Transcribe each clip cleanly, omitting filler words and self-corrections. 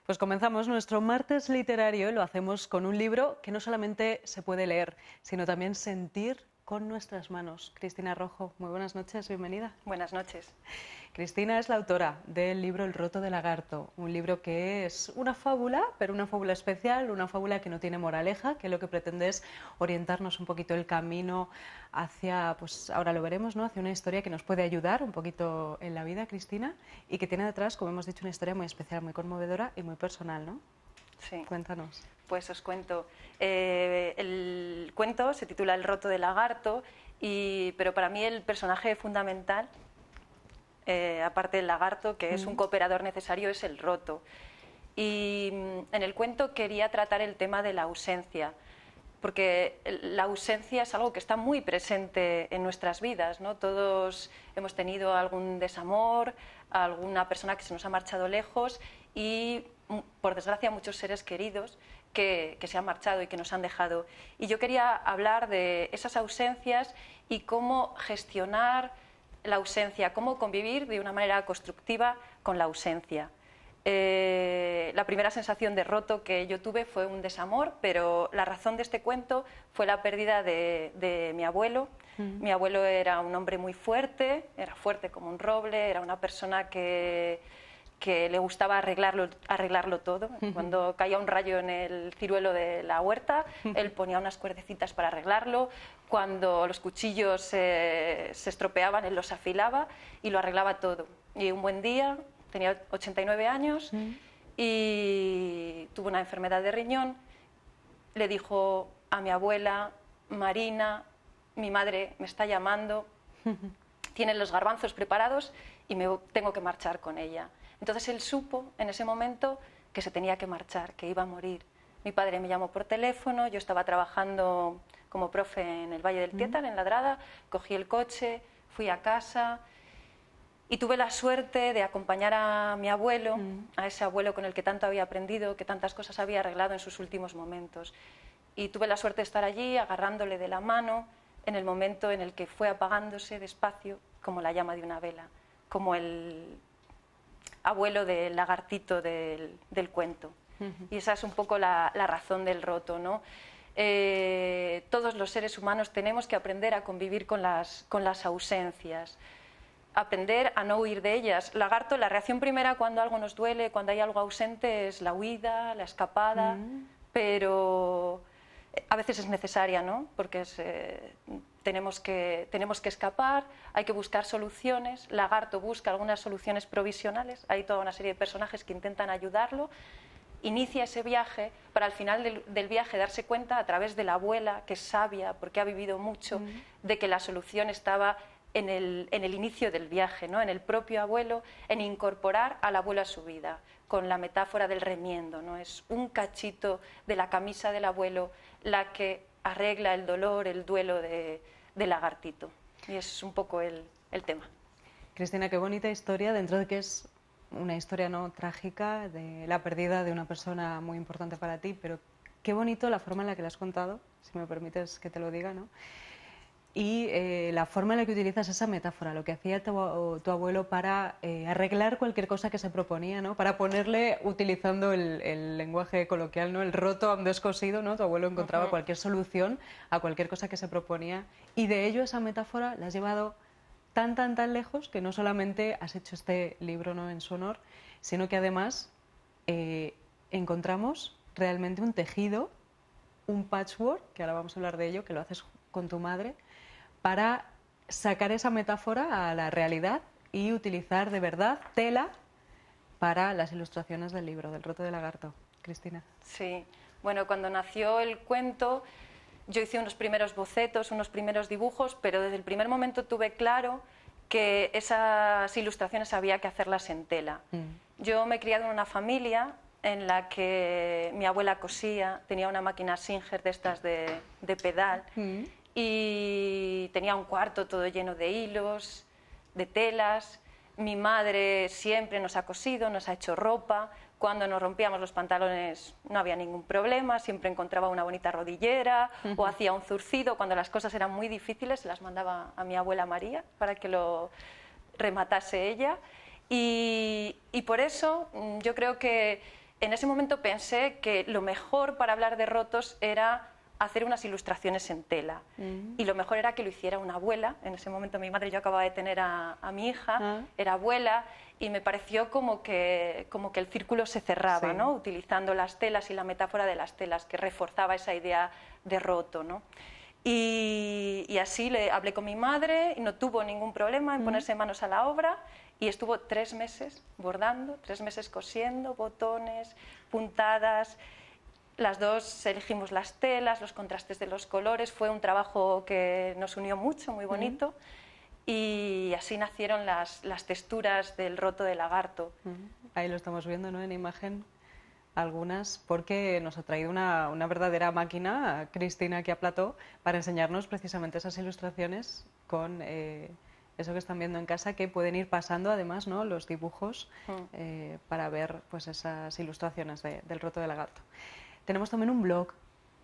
Pues comenzamos nuestro martes literario y lo hacemos con un libro que no solamente se puede leer, sino también sentir con nuestras manos. Cristina Rojo, muy buenas noches, bienvenida. Buenas noches. Cristina es la autora del libro El roto de lagarto, un libro que es una fábula, pero una fábula especial, una fábula que no tiene moraleja, que lo que pretende es orientarnos un poquito el camino hacia, pues ahora lo veremos, ¿no? Hacia una historia que nos puede ayudar un poquito en la vida, Cristina, y que tiene detrás, como hemos dicho, una historia muy especial, muy conmovedora y muy personal, ¿no? Sí. Cuéntanos. Pues os cuento. El cuento se titula El roto de lagarto, pero para mí el personaje fundamental, aparte del lagarto, que es un cooperador necesario, es el roto. Y en el cuento quería tratar el tema de la ausencia, porque la ausencia es algo que está muy presente en nuestras vidas, ¿no? Todos hemos tenido algún desamor, alguna persona que se nos ha marchado lejos y, por desgracia, muchos seres queridos que se han marchado y que nos han dejado. Y yo quería hablar de esas ausencias y cómo gestionar la ausencia, cómo convivir de una manera constructiva con la ausencia. La primera sensación de roto que yo tuve fue un desamor, pero la razón de este cuento fue la pérdida de mi abuelo. Mi abuelo era un hombre muy fuerte, era fuerte como un roble, era una persona que le gustaba arreglarlo todo. Cuando caía un rayo en el ciruelo de la huerta, él ponía unas cuerdecitas para arreglarlo. Cuando los cuchillos se estropeaban, él los afilaba y lo arreglaba todo. Y un buen día, tenía 89 años y tuvo una enfermedad de riñón, le dijo a mi abuela: Marina, mi madre me está llamando, tiene los garbanzos preparados y me tengo que marchar con ella. Entonces él supo en ese momento que se tenía que marchar, que iba a morir. Mi padre me llamó por teléfono, yo estaba trabajando como profe en el Valle del Tietar, en Ladrada, cogí el coche, fui a casa y tuve la suerte de acompañar a mi abuelo, a ese abuelo con el que tanto había aprendido, que tantas cosas había arreglado en sus últimos momentos. Y tuve la suerte de estar allí agarrándole de la mano en el momento en el que fue apagándose despacio como la llama de una vela, como el abuelo del lagartito del cuento. Y esa es un poco la razón del roto, ¿no? Todos los seres humanos tenemos que aprender a convivir con las ausencias, aprender a no huir de ellas. Lagarto, la reacción primera cuando algo nos duele, cuando hay algo ausente, es la huida, la escapada, pero a veces es necesaria, ¿no? Porque tenemos que escapar, hay que buscar soluciones. Lagarto busca algunas soluciones provisionales, hay toda una serie de personajes que intentan ayudarlo. Inicia ese viaje para al final del viaje darse cuenta, a través de la abuela, que es sabia porque ha vivido mucho, de que la solución estaba en el inicio del viaje, ¿no? En el propio abuelo, en incorporar al abuelo a su vida, con la metáfora del remiendo, ¿no? Es un cachito de la camisa del abuelo la que arregla el dolor, el duelo de lagartito. Y es un poco el tema. Cristina, qué bonita historia, dentro de que es una historia no trágica de la pérdida de una persona muy importante para ti, pero qué bonito la forma en la que la has contado, si me permites que te lo diga, ¿no? Y la forma en la que utilizas esa metáfora, lo que hacía tu abuelo para arreglar cualquier cosa que se proponía, ¿no? Para ponerle, utilizando el lenguaje coloquial, ¿no? El roto a un descosido, ¿no? Tu abuelo encontraba cualquier solución a cualquier cosa que se proponía, y de ello esa metáfora la has llevado tan lejos que no solamente has hecho este libro, ¿no? En su honor, sino que además encontramos realmente un tejido, un patchwork, que ahora vamos a hablar de ello, que lo haces con tu madre, para sacar esa metáfora a la realidad y utilizar de verdad tela para las ilustraciones del libro, del roto de lagarto. Cristina. Sí, bueno, cuando nació el cuento yo hice unos primeros bocetos, unos primeros dibujos, pero desde el primer momento tuve claro que esas ilustraciones había que hacerlas en tela. Yo me he criado en una familia en la que mi abuela cosía, tenía una máquina Singer de estas de pedal, y tenía un cuarto todo lleno de hilos, de telas. Mi madre siempre nos ha cosido, nos ha hecho ropa. Cuando nos rompíamos los pantalones no había ningún problema, siempre encontraba una bonita rodillera o hacía un zurcido. Cuando las cosas eran muy difíciles se las mandaba a mi abuela María para que lo rematase ella. Y por eso yo creo que en ese momento pensé que lo mejor para hablar de rotos era hacer unas ilustraciones en tela. Y lo mejor era que lo hiciera una abuela. En ese momento mi madre, yo acababa de tener a mi hija, era abuela, y me pareció como que el círculo se cerraba, ¿no? Utilizando las telas y la metáfora de las telas, que reforzaba esa idea de roto, ¿no? Y así hablé con mi madre y no tuvo ningún problema en ponerse manos a la obra, y estuvo 3 meses bordando, 3 meses cosiendo, botones, puntadas. Las dos elegimos las telas, los contrastes de los colores. Fue un trabajo que nos unió mucho, muy bonito. Y así nacieron las texturas del roto de lagarto. Ahí lo estamos viendo, ¿no?, en imagen, algunas, porque nos ha traído una verdadera máquina, Cristina, aquí a plató, para enseñarnos precisamente esas ilustraciones con eso que están viendo en casa, que pueden ir pasando además, ¿no?, los dibujos para ver pues esas ilustraciones del roto de lagarto. Tenemos también un blog,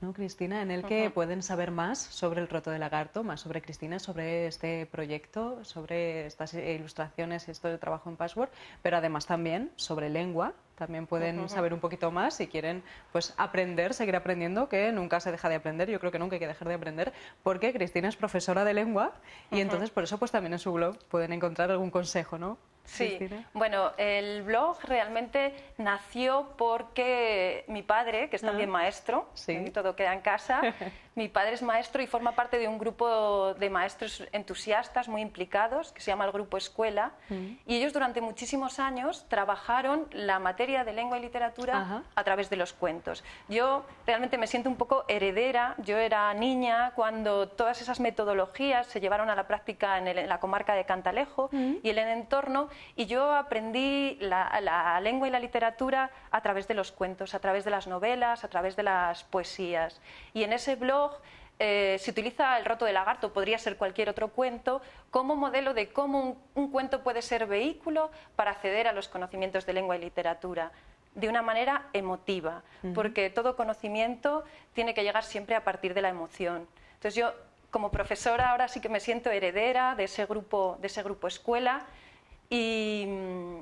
¿no, Cristina?, en el que pueden saber más sobre el roto de lagarto, más sobre Cristina, sobre este proyecto, sobre estas ilustraciones y esto de trabajo en patchwork, pero además también sobre lengua. También pueden saber un poquito más si quieren pues aprender, seguir aprendiendo, que nunca se deja de aprender. Yo creo que nunca hay que dejar de aprender, porque Cristina es profesora de lengua y entonces por eso pues también en su blog pueden encontrar algún consejo, ¿no? Sí, Cristina. bueno, el blog realmente nació porque mi padre, que es también maestro, todo queda en casa, mi padre es maestro y forma parte de un grupo de maestros entusiastas muy implicados que se llama el Grupo Escuela, y ellos durante muchísimos años trabajaron la materia de lengua y literatura a través de los cuentos. Yo realmente me siento un poco heredera. Yo era niña cuando todas esas metodologías se llevaron a la práctica en la comarca de Cantalejo y en el entorno, y yo aprendí la lengua y la literatura a través de los cuentos, a través de las novelas, a través de las poesías. Y en ese blog se utiliza el roto de lagarto, podría ser cualquier otro cuento, como modelo de cómo un cuento puede ser vehículo para acceder a los conocimientos de lengua y literatura de una manera emotiva, porque todo conocimiento tiene que llegar siempre a partir de la emoción. Entonces yo, como profesora, ahora sí que me siento heredera de ese grupo escuela, y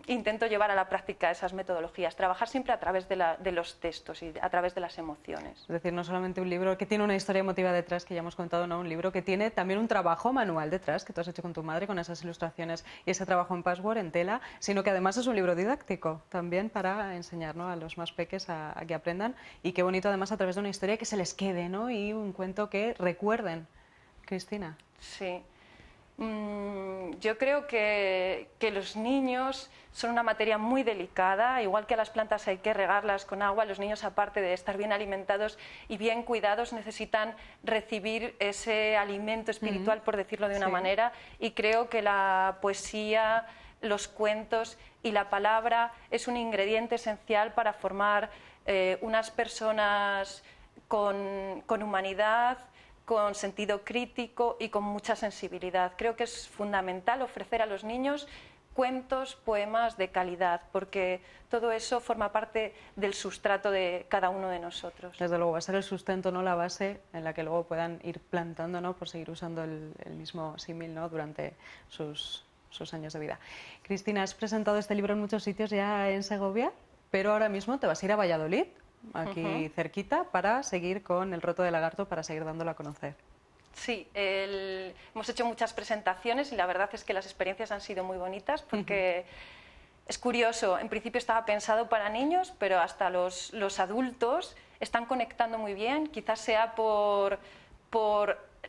intento llevar a la práctica esas metodologías, trabajar siempre a través de los textos y a través de las emociones. Es decir, no solamente un libro que tiene una historia emotiva detrás, que ya hemos contado, no, un libro que tiene también un trabajo manual detrás, que tú has hecho con tu madre, con esas ilustraciones y ese trabajo en patchwork, en tela, sino que además es un libro didáctico también para enseñar, ¿no?, a los más peques a que aprendan, y qué bonito además a través de una historia que se les quede, ¿no?, y un cuento que recuerden. Cristina. Sí. Yo creo que los niños son una materia muy delicada. Igual que a las plantas hay que regarlas con agua, los niños, aparte de estar bien alimentados y bien cuidados, necesitan recibir ese alimento espiritual, por decirlo de una manera, y creo que la poesía, los cuentos y la palabra es un ingrediente esencial para formar unas personas con humanidad, con sentido crítico y con mucha sensibilidad. Creo que es fundamental ofrecer a los niños cuentos, poemas de calidad, porque todo eso forma parte del sustrato de cada uno de nosotros. Desde luego va a ser el sustento, ¿no?, la base en la que luego puedan ir plantando, ¿no?, por seguir usando el mismo símil, ¿no?, durante sus años de vida. Cristina, has presentado este libro en muchos sitios ya en Segovia, pero ahora mismo te vas a ir a Valladolid, aquí cerquita, para seguir con el roto de lagarto, para seguir dándolo a conocer. Sí, hemos hecho muchas presentaciones y la verdad es que las experiencias han sido muy bonitas, porque es curioso, en principio estaba pensado para niños, pero hasta los adultos están conectando muy bien, quizás sea por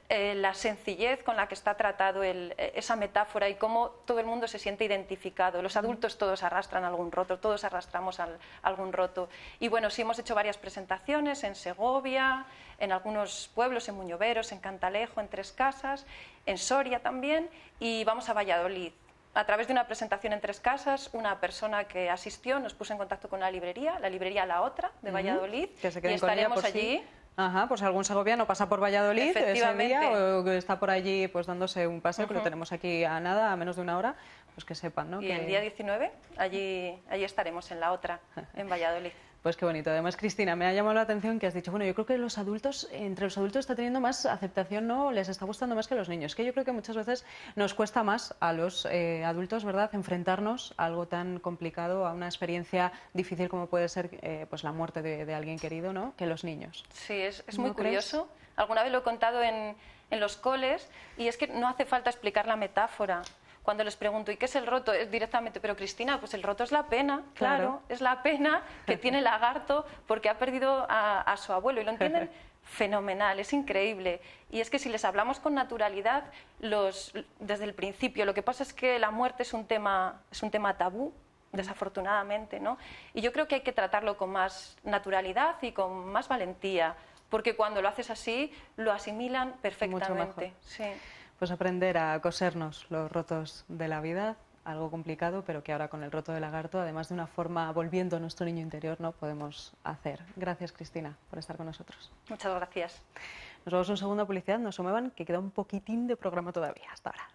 la sencillez con la que está tratado esa metáfora y cómo todo el mundo se siente identificado. Los adultos todos arrastran algún roto, todos arrastramos algún roto. Y bueno, sí, hemos hecho varias presentaciones en Segovia, en algunos pueblos, en Muñoveros, en Cantalejo, en Tres Casas, en Soria también, y vamos a Valladolid. A través de una presentación en Tres Casas, una persona que asistió nos puso en contacto con la librería La Otra, de Valladolid, que se queden y estaremos con ella por allí. Sí. Ajá, pues algún segoviano pasa por Valladolid ese día, o que está por allí pues dándose un paseo, que lo tenemos aquí a nada, a menos de una hora, pues que sepan, ¿no? Y el día 19, allí estaremos en La Otra, en Valladolid. Pues qué bonito. Además, Cristina, me ha llamado la atención que has dicho, bueno, yo creo que los adultos, entre los adultos está teniendo más aceptación, ¿no? Les está gustando más que a los niños. Que yo creo que muchas veces nos cuesta más a los adultos, ¿verdad?, enfrentarnos a algo tan complicado, a una experiencia difícil como puede ser pues la muerte de alguien querido, ¿no?, que los niños. Sí, es ¿No muy curioso. Alguna vez lo he contado en los coles y es que no hace falta explicar la metáfora. Cuando les pregunto, ¿y qué es el roto? Es directamente, pero Cristina, pues el roto es la pena, claro, es la pena que tiene el lagarto porque ha perdido a su abuelo y lo entienden fenomenal, es increíble. Y es que si les hablamos con naturalidad, desde el principio, lo que pasa es que la muerte es un tema tabú, desafortunadamente, ¿no? Y yo creo que hay que tratarlo con más naturalidad y con más valentía, porque cuando lo haces así, lo asimilan perfectamente. Mucho mejor. Sí. Pues aprender a cosernos los rotos de la vida, algo complicado, pero que ahora con el roto del lagarto, además de una forma volviendo a nuestro niño interior, no podemos hacer. Gracias, Cristina, por estar con nosotros. Muchas gracias. Nos vamos a un segundo a publicidad, no se muevan, que queda un poquitín de programa todavía. Hasta ahora.